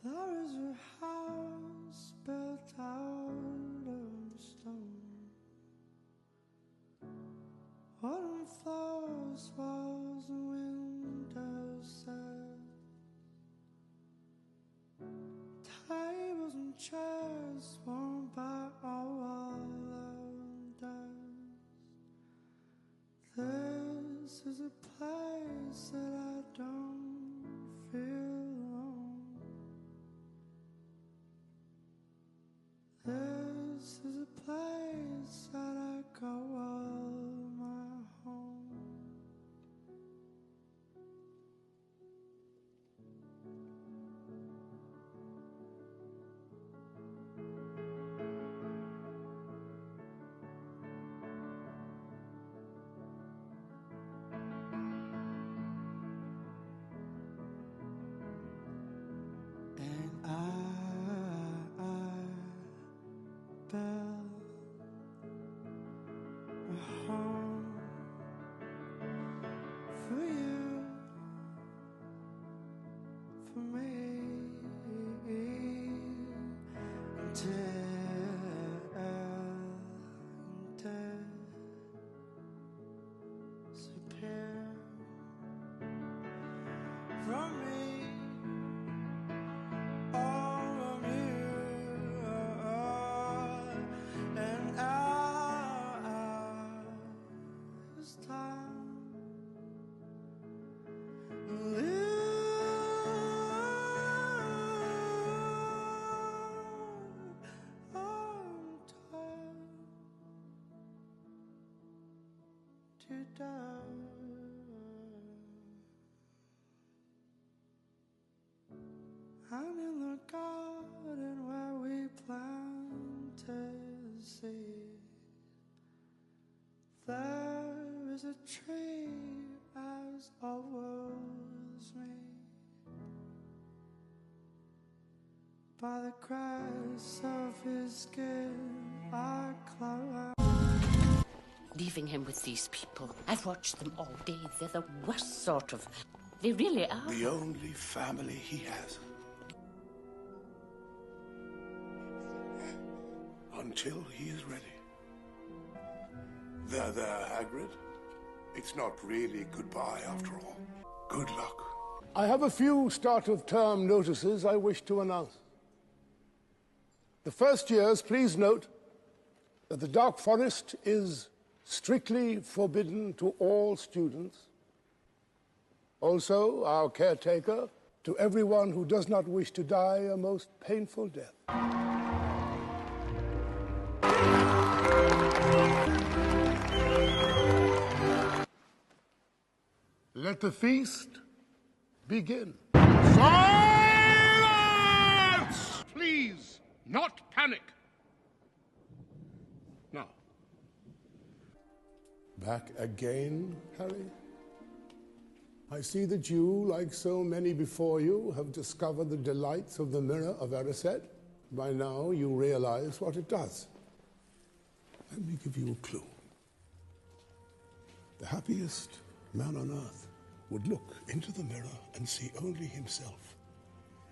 There is a house built out of stone, wooden floors, walls and windows set, tables and chairs worn by a wall of dust. This is a place that I don't feel alone. This is a place that I call my home. And I built a home for you, for me, until disappear from me. I'm in the garden where we planted seed. There is a tree as old as me. By the grace of his skin I climb. Leaving him with these people. I've watched them all day. They're the worst sort of... They really are. The only family he has. Until he is ready. There, Hagrid. It's not really goodbye after all. Good luck. I have a few start-of-term notices I wish to announce. The first years, please note that the Dark Forest is strictly forbidden to all students. Also, our caretaker, to everyone who does not wish to die a most painful death. Let the feast begin. Silence! Please, not panic. Now. Back again, Harry? I see that you, like so many before you, have discovered the delights of the Mirror of Erised. By now, you realize what it does. Let me give you a clue. The happiest man on earth would look into the mirror and see only himself,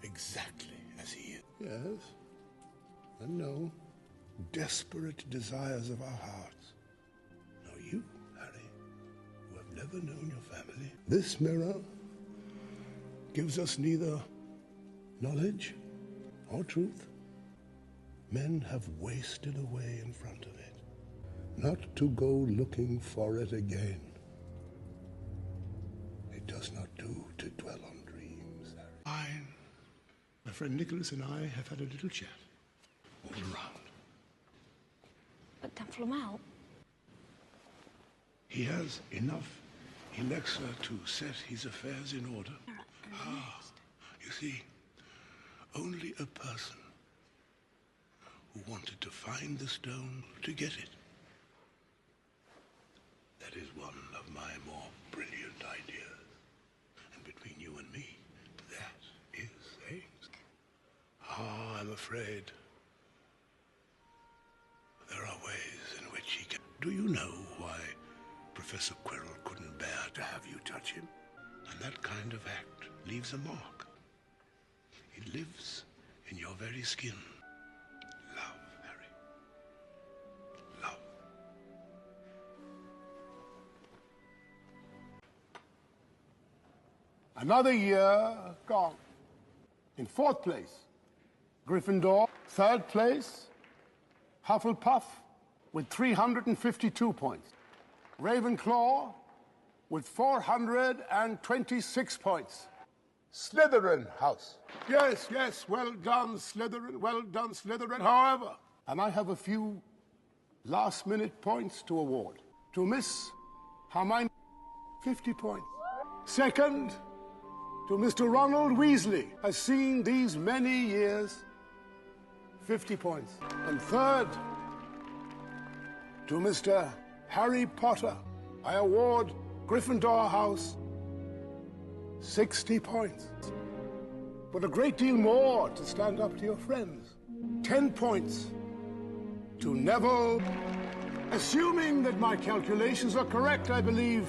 exactly as he is. Yes, I know. Desperate desires of our hearts. Now you, Harry, who have never known your family, this mirror gives us neither knowledge or truth. Men have wasted away in front of it, not to go looking for it again. It does not do to dwell on dreams, Harry. My friend Nicholas and I have had a little chat all around. But don't follow him out. He has enough elixir to set his affairs in order. You see, only a person who wanted to find the stone to get it. That is one of my more brilliant ideas. And between you and me, that is saying. I'm afraid there are ways in which he can... Do you know why Professor Quirrell couldn't bear to have you touch him? And that kind of act leaves a mark. It lives in your very skin. Love, Harry. Love. Another year gone. In 4th place, Gryffindor. 3rd place, Hufflepuff with 352 points. Ravenclaw with 426 points. Slytherin house. Yes, yes, well done, Slytherin, well done, Slytherin. However, and I have a few last-minute points to award. To Miss Hermione, 50 points. Second, to Mr. Ronald Weasley, has seen these many years, 50 points. And third, to Mr. Harry Potter, I award Gryffindor House 60 points. But a great deal more to stand up to your friends. 10 points to Neville. Assuming that my calculations are correct, I believe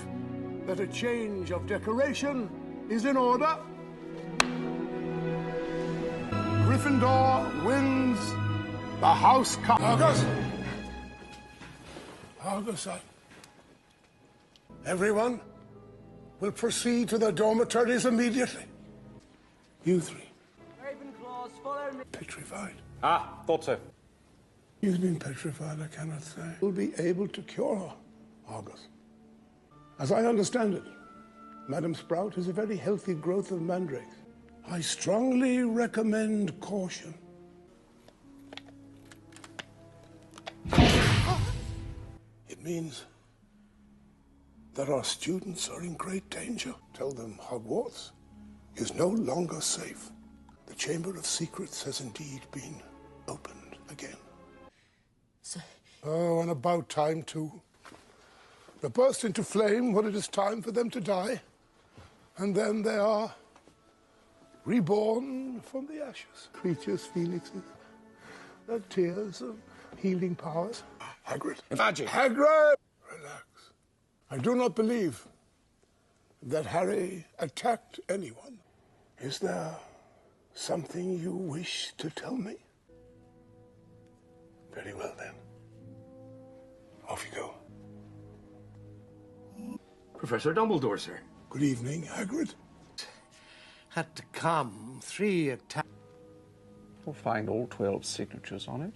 that a change of decoration is in order. Gryffindor wins the House Cup. August! August, everyone will proceed to their dormitories immediately. You three. Ravenclaws, follow me. Petrified. Ah, thought so. He's been petrified, I cannot say. Will be able to cure her, August. As I understand it, Madam Sprout is a very healthy growth of mandrakes. I strongly recommend caution. It means that our students are in great danger. Tell them Hogwarts is no longer safe. The Chamber of Secrets has indeed been opened again. Oh, and about time, too. They burst into flame when it is time for them to die, and then they are reborn from the ashes. Creatures, phoenixes, their tears of healing powers. Hagrid. Magic. Hagrid! Relax. I do not believe that Harry attacked anyone. Is there something you wish to tell me? Very well, then. Off you go. Professor Dumbledore, sir. Good evening, Hagrid. Had to come 3 attacks. We'll find all 12 signatures on it.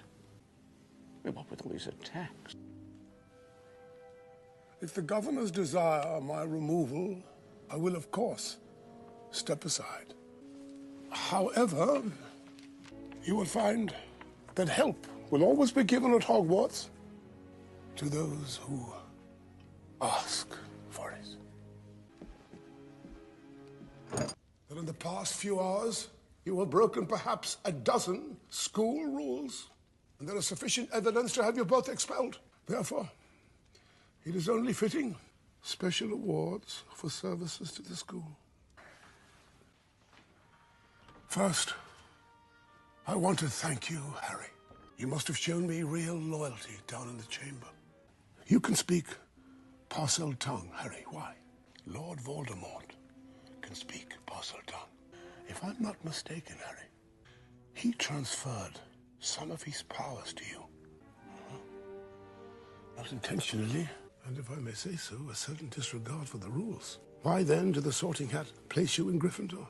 What with all these attacks? If the governors desire my removal, I will, of course, step aside. However, you will find that help will always be given at Hogwarts to those who ask for it. That in the past few hours, you have broken perhaps a dozen school rules, and there is sufficient evidence to have you both expelled. Therefore, it is only fitting special awards for services to the school. First, I want to thank you, Harry. You must have shown me real loyalty down in the chamber. You can speak parcel tongue, Harry. Why? Lord Voldemort can speak parcel tongue. If I'm not mistaken, Harry, he transferred some of his powers to you. Not intentionally, and if I may say so, a certain disregard for the rules. Why then did the Sorting Hat place you in Gryffindor?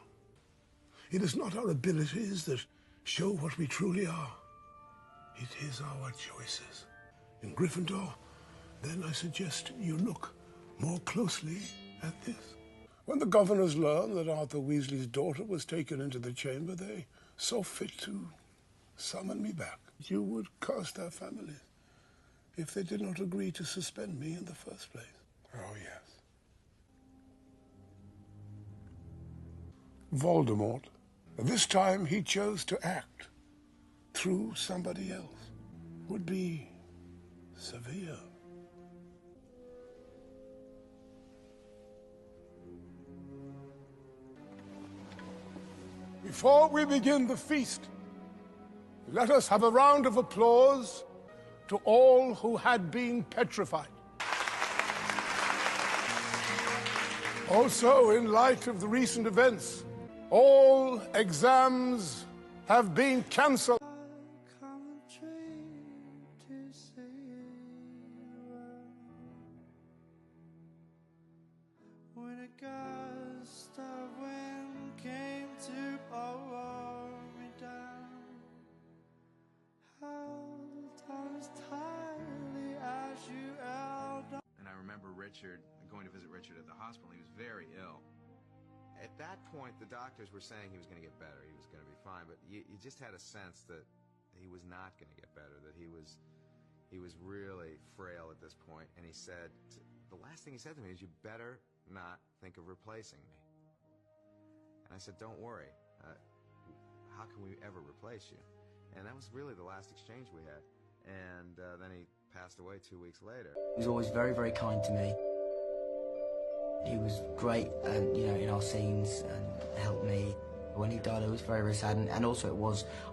It is not our abilities that show what we truly are. It is our choices. In Gryffindor, then I suggest you look more closely at this. When the governors learned that Arthur Weasley's daughter was taken into the chamber, they saw fit to summon me back. You would curse their families if they did not agree to suspend me in the first place. Oh, yes. Voldemort. This time he chose to act through somebody else. Would be severe. Before we begin the feast, let us have a round of applause to all who had been petrified. Also, in light of the recent events, All exams have been cancelled. When a gust of wind came to blow me down, held on as tightly as you held on. And I remember going to visit Richard at the hospital. He was very ill. At that point, the doctors were saying he was going to get better. He was going to be fine, but you just had a sense that he was not going to get better, that he was really frail at this point. And he said, the last thing he said to me is, "You better not think of replacing me." And I said, "Don't worry. How can we ever replace you?" And that was really the last exchange we had. And then he passed away 2 weeks later. He was always very, very kind to me. He was great, in our scenes and helped me. When he died, I was very, very sad. And also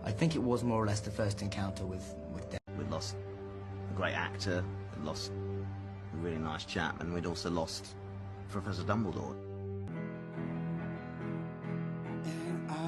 I think it was more or less the first encounter with death. We'd lost a great actor, we'd lost a really nice chap, and we'd also lost Professor Dumbledore. And I